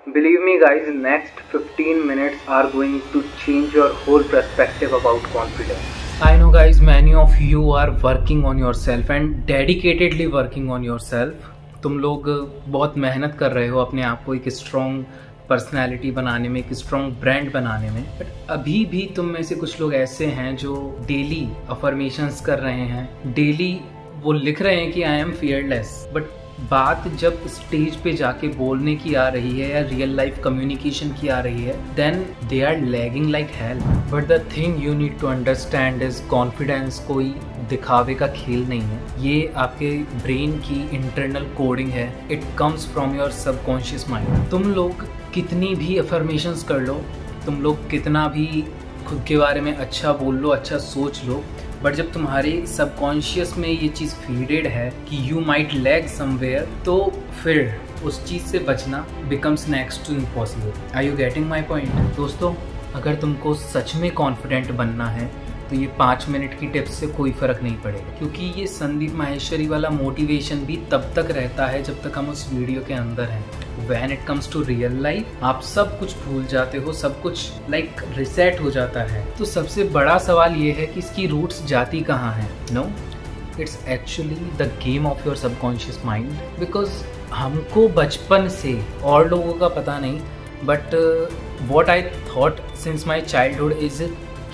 Believe me guys, next 15 minutes are going to change your whole perspective about confidence. I know guys, many of you are working on yourself and dedicatedly working on yourself. तुम लोग बहुत मेहनत कर रहे हो अपने आप को एक स्ट्रॉन्ग पर्सनैलिटी बनाने में, एक स्ट्रॉन्ग ब्रांड बनाने में। बट अभी भी तुम में से कुछ लोग ऐसे हैं जो डेली अफर्मेशंस कर रहे हैं, डेली वो लिख रहे हैं कि आई एम फियरलेस, बट बात जब स्टेज पे जाके बोलने की आ रही है या रियल लाइफ कम्युनिकेशन की आ रही है, then they are lagging like hell. But the thing you need to understand is confidence कोई दिखावे का खेल नहीं है, ये आपके ब्रेन की इंटरनल कोडिंग है। It comes from your subconscious mind. तुम लोग कितनी भी अफर्मेशंस कर लो, तुम लोग कितना भी खुद के बारे में अच्छा बोल लो, अच्छा सोच लो, बट जब तुम्हारे सबकॉन्शियस में ये चीज़ फीडेड है कि यू माइट लैग समवेयर, तो फिर उस चीज़ से बचना becomes next to impossible. Are you getting my point? दोस्तों, अगर तुमको सच में कॉन्फिडेंट बनना है तो ये 5 मिनट की टिप्स से कोई फ़र्क नहीं पड़ेगा, क्योंकि ये संदीप माहेश्वरी वाला मोटिवेशन भी तब तक रहता है जब तक हम उस वीडियो के अंदर हैं। When it comes to real life, आप सब कुछ भूल जाते हो, सब कुछ लाइक रिसेट हो जाता है। तो सबसे बड़ा सवाल ये है कि इसकी रूट्स जाती कहाँ हैं? No, it's actually the game of your subconscious mind. Because हमको बचपन से, और लोगों का पता नहीं, but what I thought since my childhood is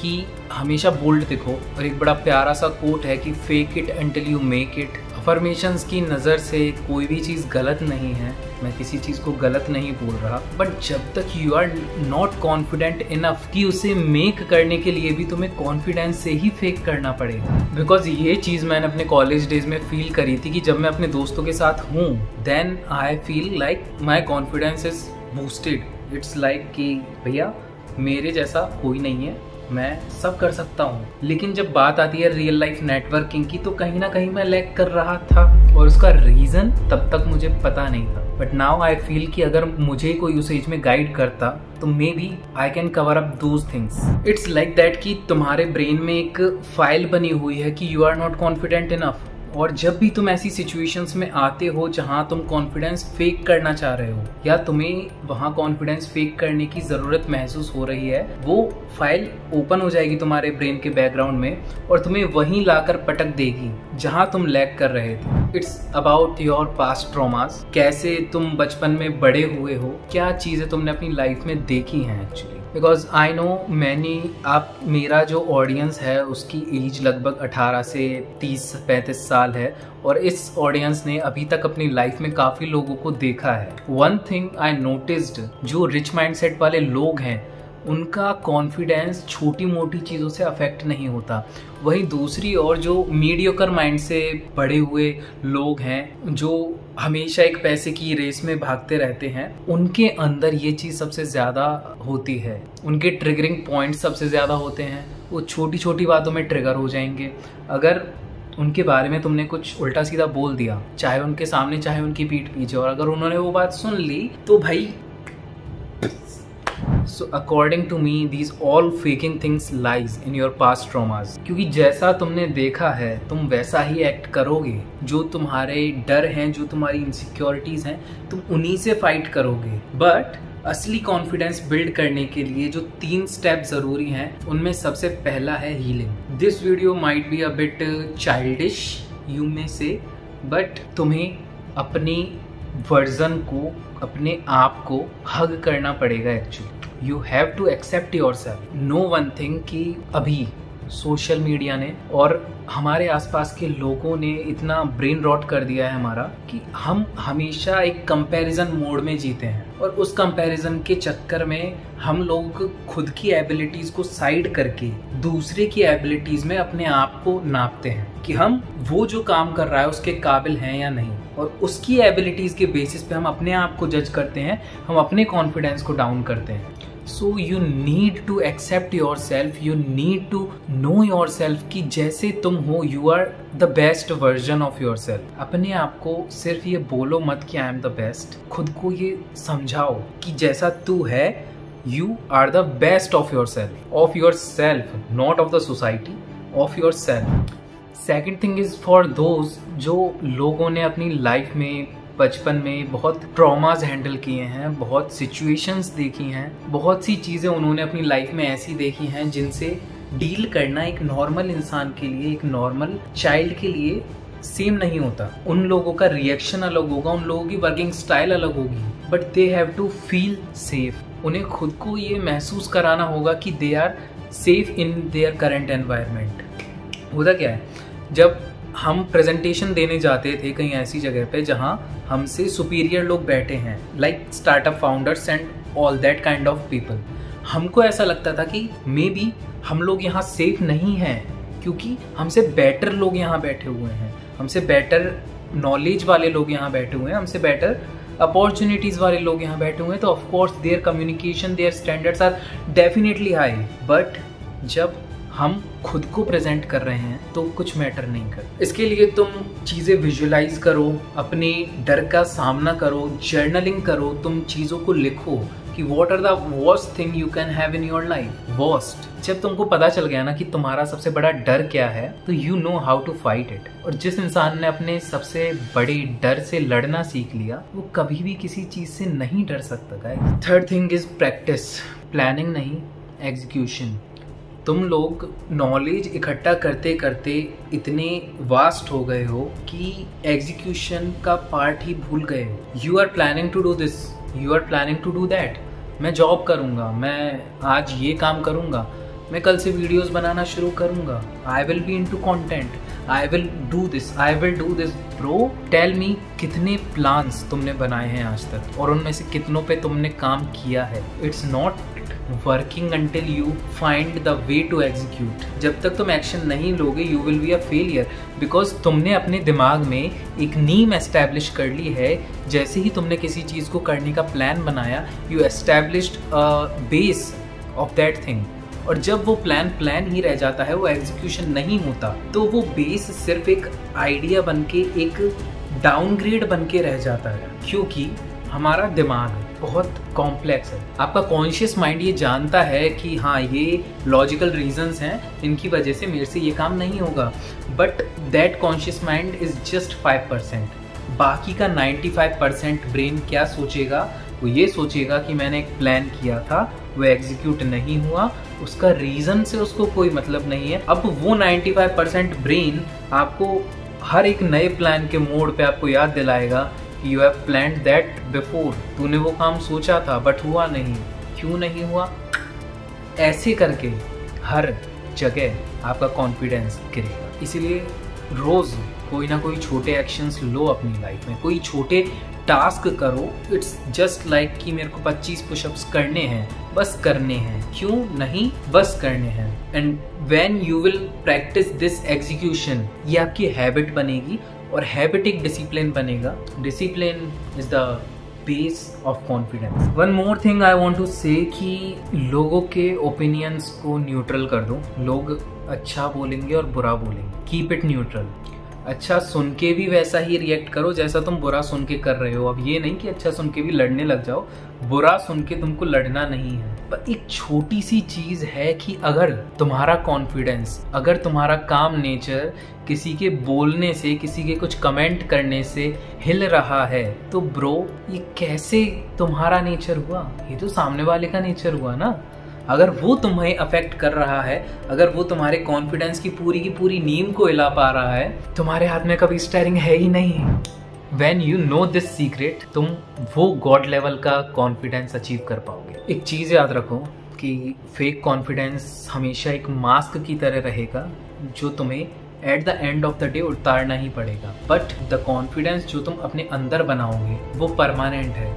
कि हमेशा बोल्ड दिखो। और एक बड़ा प्यारा सा कोट है कि fake it until you make it. Affirmations की नज़र से कोई भी चीज़ गलत नहीं है, मैं किसी चीज़ को गलत नहीं बोल रहा, बट जब तक you are not confident enough कि उसे मेक करने के लिए भी तुम्हें कॉन्फिडेंस से ही फेक करना पड़ेगा। बिकॉज ये चीज़ मैंने अपने कॉलेज डेज में फील करी थी कि जब मैं अपने दोस्तों के साथ हूँ, then I feel like my confidence is boosted. It's like कि भैया मेरे जैसा कोई नहीं है, मैं सब कर सकता हूँ। लेकिन जब बात आती है रियल लाइफ नेटवर्किंग की, तो कहीं ना कहीं मैं लैग कर रहा था, और उसका रीज़न तब तक मुझे पता नहीं था। बट नाउ आई फील कि अगर मुझे कोई उस एज में गाइड करता तो maybe I can cover up those things. It's like that कि तुम्हारे ब्रेन में एक फाइल बनी हुई है कि you are not confident enough, और जब भी तुम ऐसी सिचुएशंस में आते हो जहां तुम कॉन्फिडेंस फेक करना चाह रहे हो, या तुम्हें वहां कॉन्फिडेंस फेक करने की ज़रूरत महसूस हो रही है, वो फाइल ओपन हो जाएगी तुम्हारे ब्रेन के बैकग्राउंड में और तुम्हें वहीं लाकर पटक देगी जहां तुम लैग कर रहे थे। It's about your past traumas, कैसे तुम बचपन में बड़े हुए हो, क्या चीज़ें तुमने अपनी लाइफ में देखी हैं actually. Because I know many, आप, मेरा जो ऑडियंस है उसकी एज लगभग 18 से 30-35 साल है, और इस ऑडियंस ने अभी तक अपनी लाइफ में काफ़ी लोगों को देखा है। वन थिंग आई नोटिस्ड, जो रिच माइंडसेट वाले लोग हैं उनका कॉन्फिडेंस छोटी मोटी चीज़ों से अफेक्ट नहीं होता। वहीं दूसरी ओर जो मीडियोकर माइंड से बड़े हुए लोग हैं, जो हमेशा एक पैसे की रेस में भागते रहते हैं, उनके अंदर ये चीज़ सबसे ज़्यादा होती है। उनके ट्रिगरिंग पॉइंट सबसे ज़्यादा होते हैं, वो छोटी छोटी बातों में ट्रिगर हो जाएंगे। अगर उनके बारे में तुमने कुछ उल्टा सीधा बोल दिया, चाहे उनके सामने चाहे उनकी पीठ पीछे, और अगर उन्होंने वो बात सुन ली तो भाई, So according to me, these all faking things lies in your past traumas. क्योंकि जैसा तुमने देखा है तुम वैसा ही एक्ट करोगे। जो तुम्हारे डर हैं, जो तुम्हारी इनसिक्योरिटीज हैं, तुम उन्हीं से फाइट करोगे। बट असली कॉन्फिडेंस बिल्ड करने के लिए जो 3 स्टेप जरूरी हैं, उनमें सबसे पहला है healing. This video might be a bit childish you may से, बट तुम्हें अपनी वर्जन को, अपने आप को हग करना पड़ेगा actually. You have to accept yourself. No one thing कि अभी सोशल मीडिया ने और हमारे आसपास के लोगों ने इतना ब्रेन रॉट कर दिया है हमारा कि हम हमेशा एक कंपैरिजन मोड में जीते हैं, और उस कंपैरिजन के चक्कर में हम लोग खुद की एबिलिटीज को साइड करके दूसरे की एबिलिटीज में अपने आप को नापते हैं कि हम वो जो काम कर रहा है उसके काबिल हैं या नहीं, और उसकी एबिलिटीज के बेसिस पे हम अपने आप को जज करते हैं, हम अपने कॉन्फिडेंस को डाउन करते हैं। So you need to accept yourself, you need to know yourself कि जैसे तुम हो you are the best version of yourself. अपने आप को सिर्फ ये बोलो मत कि आई एम द बेस्ट, खुद को ये समझाओ कि जैसा तू है you are the best of yourself, not of the society, of yourself. Second thing is for those जो लोगों ने अपनी लाइफ में बचपन में बहुत ट्रॉमास हैंडल किए हैं, बहुत सिचुएशंस देखी हैं, बहुत सी चीज़ें उन्होंने अपनी लाइफ में ऐसी देखी हैं जिनसे डील करना एक नॉर्मल इंसान के लिए, एक नॉर्मल चाइल्ड के लिए सेम नहीं होता। उन लोगों का रिएक्शन अलग होगा, उन लोगों की वर्किंग स्टाइल अलग होगी, but they have to feel safe. उन्हें खुद को ये महसूस कराना होगा कि they are safe in their current environment. होता क्या है, जब हम प्रेजेंटेशन देने जाते थे कहीं ऐसी जगह पे जहाँ हमसे सुपीरियर लोग बैठे हैं, like startup founders and all that kind of people, हमको ऐसा लगता था कि मे बी हम लोग यहाँ सेफ नहीं हैं क्योंकि हमसे बेटर लोग यहाँ बैठे हुए हैं, हमसे बेटर नॉलेज वाले लोग यहाँ बैठे हुए हैं, हमसे बेटर अपॉर्चुनिटीज वाले लोग यहाँ बैठे हुए हैं, तो of course their communication, their standards are definitely high. But जब हम खुद को प्रेजेंट कर रहे हैं तो कुछ मैटर नहीं कर। इसके लिए तुम चीज़ें विजुअलाइज करो, अपने डर का सामना करो, जर्नलिंग करो, तुम चीज़ों को लिखो कि what are the worst thing you can have in your life. Worst, जब तुमको पता चल गया ना कि तुम्हारा सबसे बड़ा डर क्या है, तो you know how to fight it. और जिस इंसान ने अपने सबसे बड़े डर से लड़ना सीख लिया, वो कभी भी किसी चीज़ से नहीं डर सकता guys. Third thing is practice, planning नहीं, एग्जीक्यूशन। तुम लोग नॉलेज इकट्ठा करते करते इतने वास्ट हो गए हो कि एग्जीक्यूशन का पार्ट ही भूल गए हो। You are planning to do this, you are planning to do that. मैं जॉब करूँगा, मैं आज ये काम करूँगा, मैं कल से वीडियोस बनाना शुरू करूँगा, I will be into content, I will do this, I will do this. Bro tell me, कितने प्लान्स तुमने बनाए हैं आज तक और उनमें से कितनों पे तुमने काम किया है? It's not working until you find the way to execute. जब तक तुम एक्शन नहीं लोगे you will be a failure, because तुमने अपने दिमाग में एक नीम एस्टैब्लिश कर ली है। जैसे ही तुमने किसी चीज़ को करने का प्लान बनाया, you established a base of that thing, और जब वो प्लान ही रह जाता है, वो एग्जीक्यूशन नहीं होता, तो वो बेस सिर्फ एक आइडिया बन के, एक डाउनग्रेड बन के रह जाता है। क्योंकि हमारा दिमाग बहुत कॉम्प्लेक्स है। आपका कॉन्शियस माइंड ये जानता है कि हाँ, ये लॉजिकल रीजंस हैं, इनकी वजह से मेरे से ये काम नहीं होगा, but that conscious mind is just 5%। बाकी का 95% ब्रेन क्या सोचेगा? वो ये सोचेगा कि मैंने एक प्लान किया था, वो एग्जीक्यूट नहीं हुआ, उसका रीजन से उसको कोई मतलब नहीं है। अब वो 95% ब्रेन आपको हर एक नए प्लान के मोड पे आपको याद दिलाएगा you have planned that before. तूने वो काम सोचा था बट हुआ नहीं। क्यों नहीं हुआ? ऐसे करके हर जगह आपका कॉन्फिडेंस गिरेगा। इसीलिए रोज कोई ना कोई छोटे एक्शंस लो अपनी लाइफ में, कोई छोटे टास्क करो। इट्स जस्ट लाइक कि मेरे को 25 पुशअप्स करने हैं, बस करने हैं। क्यों नहीं, बस करने हैं। And when you will practice this execution, ये आपकी हैबिट बनेगी और हैबिट एक डिसिप्लिन बनेगा। Discipline is the base of confidence. One more thing I want to say कि लोगों के ओपिनियंस को न्यूट्रल कर दो। लोग अच्छा बोलेंगे और बुरा बोलेंगे, कीप इट न्यूट्रल। अच्छा सुन के भी वैसा ही रिएक्ट करो जैसा तुम बुरा सुन के कर रहे हो। अब ये नहीं कि अच्छा सुन के भी लड़ने लग जाओ, बुरा सुन के तुमको लड़ना नहीं है। पर एक छोटी सी चीज है कि अगर तुम्हारा कॉन्फिडेंस, अगर तुम्हारा काम नेचर किसी के बोलने से, किसी के कुछ कमेंट करने से हिल रहा है, तो ब्रो ये कैसे तुम्हारा नेचर हुआ? ये तो सामने वाले का नेचर हुआ ना। अगर वो तुम्हें अफेक्ट कर रहा है, अगर वो तुम्हारे कॉन्फिडेंस की पूरी नींव को हिला पा रहा है, तुम्हारे हाथ में कभी स्टीयरिंग है ही नहीं। When you know this secret, तुम वो गॉड लेवल का कॉन्फिडेंस अचीव कर पाओगे। एक चीज़ याद रखो कि फेक कॉन्फिडेंस हमेशा एक मास्क की तरह रहेगा जो तुम्हें at the end of the day उतारना ही पड़ेगा। बट द कॉन्फिडेंस जो तुम अपने अंदर बनाओगे वो परमानेंट है,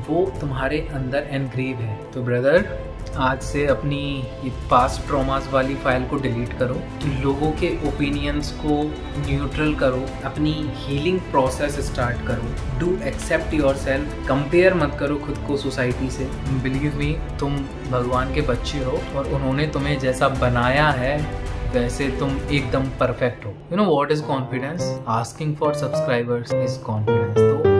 वो तुम्हारे अंदर एनग्रेव है। तो ब्रदर, आज से अपनी ये पास्ट ट्रॉमास वाली फाइल को डिलीट करो, लोगों के ओपिनियंस को न्यूट्रल करो, अपनी हीलिंग प्रोसेस स्टार्ट करो। डू एक्सेप्ट योरसेल्फ, कंपेयर मत करो खुद को सोसाइटी से। बिलीव मी, तुम भगवान के बच्चे हो और उन्होंने तुम्हें जैसा बनाया है वैसे तुम एकदम परफेक्ट हो। You know what is confidence? Asking for subscribers is confidence. तो